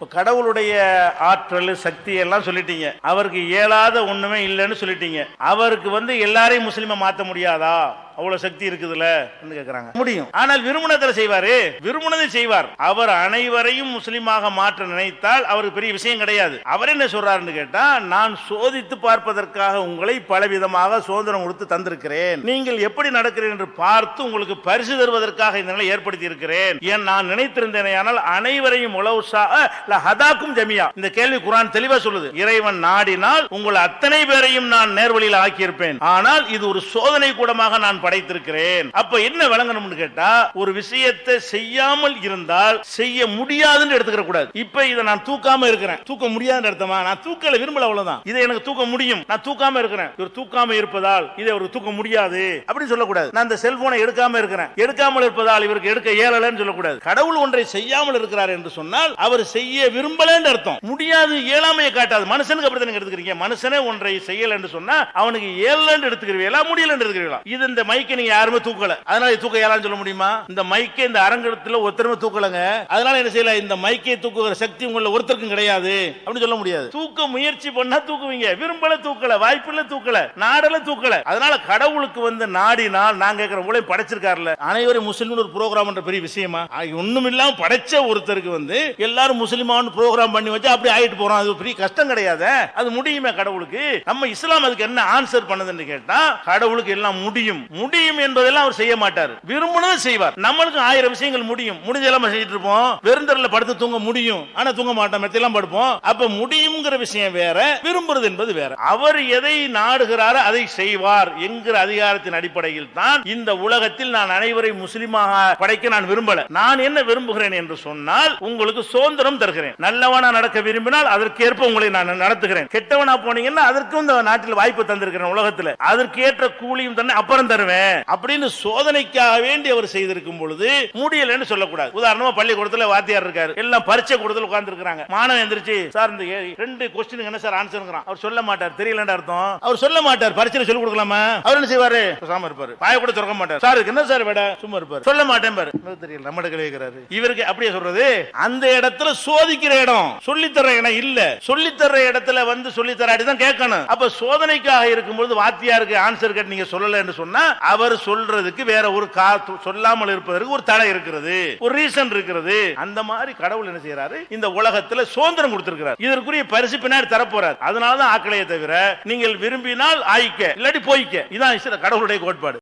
இப்போ கடவுளுடைய ஆற்றல் சக்தி எல்லாம் சொல்லிட்டீங்க, அவருக்கு இயலாத ஒண்ணுமே இல்லைன்னு சொல்லிட்டீங்க. அவருக்கு எல்லாரையும் முஸ்லிமா மாற்ற முடியாதா? அவ்வளவு சக்தி இருக்குதுல்ல கேக்குறாங்க. முடியும், ஆனால் விரும்பினதை செய்வாரு, விரும்பினதை செய்வார். அவர் அனைவரையும் முஸ்லிமாக மாற்ற நினைத்தால் அவருக்கு பெரிய விஷயம் கிடையாது. அவர் என்ன சொல்றாருன்னு கேட்டா, நான் சோதித்து பார்ப்பதற்காக உங்களை பலவிதமாக சுதந்திரம் கொடுத்து தந்திருக்கிறேன், நீங்கள் எப்படி நடக்கிறீர்கள் என்று பார்த்து உங்களுக்கு பரிசு தருவதற்காக இந்த நிலை ஏற்படுத்தி இருக்கிறேன். ஏன் நான் நினைத்திருந்தேனே ஆனால் அனைவரையும் ஹதாக்கும் ஜமியா. இந்த கேள்வி குர்ஆன் தெளிவா சொல்லுது. இறைவன் நாடினால் உங்கள் அத்தனை பேரையும் நான் நேர்வழியில் ஆக்கியிருப்பேன், ஆனால் இது ஒரு சோதனை கூடமாக நான் படைத்திருக்கிறேன். அப்ப என்ன விளங்கணும்னு கேட்டா, ஒரு விஷயத்தை செய்யாமல் இருந்தால் செய்ய முடியாதுன்னு எடுத்துக்கிற கூடாது. இப்ப இதை நான் தூக்காம இருக்கிறேன், தூக்க முடியாதுன்னு அர்த்தமா? நான் தூக்கல விரும்பல, அவ்வளவுதான். இதை எனக்கு தூக்க முடியும், நான் தூக்காம இருக்கிறேன். இவர் தூக்காம இருப்பதால் இதை ஒரு தூக்க முடியாது அப்படின்னு சொல்லக்கூடாது. நான் இந்த செல்போனை எடுக்காம இருக்கிறேன், எடுக்காமல் இருப்பதால் இவருக்கு எடுக்க இயலலன்னு சொல்லக்கூடாது. கடவுள் ஒன்றை செய்யாமல் இருக்கிறார் என்று சொன்னால் அவர் செய்ய விரும்பலன்னு அர்த்தம். முடியாது, இயலாமையை காட்டாது. மனுஷனுக்கு அப்படித்தான் எடுத்துக்கிறீங்க. மனுஷனே ஒன்றை செய்யல என்று சொன்னா அவனுக்கு இயலன்னு எடுத்துக்கிறீங்களா, முடியலன்னு எடுத்துக்கிறீங்களா? இது இந்த மைக்கை நீங்க யாருமே தூக்கல, அதனால தூக்க இயலான்னு சொல்ல முடியுமா? இந்த மைக்கை இந்த அரங்கத்துல ஒருத்தருமே தூக்கலங்க, அதனால என்ன செய்யல? இந்த மைக்கை தூக்குகிற சக்தி உங்கள ஒருத்தருக்கும் கிடையாது அப்படின்னு சொல்ல முடியாது. தூக்க முயற்சி பண்ணா தூக்குவீங்க, விரும்பல தூக்கல, வாய்ப்புல தூக்கல, நாடல தூக்கல. அதனால கடவுளுக்கு நாடினால், நான் கேட்கிற உங்களை படைச்சிருக்காருல, அனைவரும் முஸ்லிம் ஒரு ப்ரோக்ராம் என்ற பெரிய விஷயமா? ஒண்ணும் இல்லாம படைச்ச ஒருத்தருக்கு எல்லாரும் முஸ்லிமான்னு ப்ரோக்ராம் பண்ணி வச்சு அப்படி ஆயிட்டு போறோம். அது பெரிய கஷ்டம் கிடையாது, அது முடியுமே கடவுளுக்கு. நம்ம இஸ்லாம் அதுக்கு என்ன ஆன்சர் பண்ணுதுன்னு கேட்டா, கடவுளுக்கு எல்லாம் முடியும், முடியும் என்பதெல்லாம் அவர் செய்ய மாட்டார், விரும்பினதை செய்வார். நம்மளுக்கு 1000 விஷயங்கள் முடியும், முடிஞ்செல்லாம் செஞ்சுட்டு இருப்போம். வெறுந்தரில் படுத்து தூங்க முடியும், ஆனா தூங்க மாட்டோம், மெத்தையெல்லாம் படுப்போம். அப்ப முடியுங்கிற விஷயம் வேற, விரும்புறது என்பது வேற. அவர் எதை நாடுகிறாரோ அதை செய்வார் என்கிற அதிகாரத்தின் அடிப்படையில் தான் இந்த உலகத்தில் நான் அனைவரையும் முஸ்லிமாக படைக்க நான் விரும்பல. நான் என்ன விரும்புகிறேன் என்று சொன்னால், உங்களுக்கு சுதந்திரம் தருகிறேன். நல்லவனா நடக்க விரும்பினால் அதற்கேற்ப உங்களை நான் நடத்துகிறேன். கெட்டவனா போனீங்கன்னா அதற்கும் இந்த நாட்டில் வாய்ப்பு தந்திருக்கிறேன், உலகத்தில் அதற்கேற்ற கூலியும் தன்னை அப்புறம் தருவேன் அப்படின்னு சோதனைக்காக வேண்டி அவர் செய்திருக்கும் பொழுது முடியலன்னு சொல்லக்கூடாது. உதாரணமா பள்ளிக்கூடத்துல வாத்தியார் இருக்காரு, எல்லாம் பரீட்சை கூடத்துல உட்கார்ந்து இருக்காங்க. மாணவன் எந்திரிச்சு, சார் இந்த 2 क्वेश्चन என்ன சார் ஆன்சர்ங்கறான். அவர் சொல்ல மாட்டார், தெரியலன்னு அர்த்தம். அவர் சொல்ல மாட்டார், பரீட்சையில சொல்லி கொடுக்கலாமா? அவர் என்ன செய்வாரு? பேசாம இருப்பாரு, வாயை கூட திறக்க மாட்டார். சார் என்ன சார் வேட? சும்மா இருப்பாரு. சொல்ல மாட்டேன் பாரு, தெரியல, நம்ம கிட்ட கேக்குறாரு. இவருக்கு அப்படியே சொல்றது, அந்த இடத்துல சோதிக்கிற இடம், சொல்லித்தர இடம் இல்ல. சொல்லித்தர இடத்துல சொல்லி தராடி தான் கேட்கணும். அப்ப சோதனைக்காக இருக்கும்போது வாத்தியாருக்கு ஆன்சர் கேட்டு நீங்க சொல்லல என்று சொன்னா, அவர் சொல்றதுக்கு வேற ஒரு சொல்லாமல் இருப்பதற்கு ஒரு தடை இருக்கிறது, ஒரு ரீசன் இருக்கிறது. அந்த மாதிரி கடவுள் என்ன செய்யறாரு? இந்த உலகத்துல சுதந்திரம் கொடுத்திருக்கிறார். இதற்குரிய பரிசு பின்னாடி தரப்போறார். அதனாலதான் ஆக்கலையே தவிர நீங்கள் விரும்பினால் ஆயிக்க, இல்லாட்டி போய்க்க. இதான் கடவுளுடைய கோட்பாடு.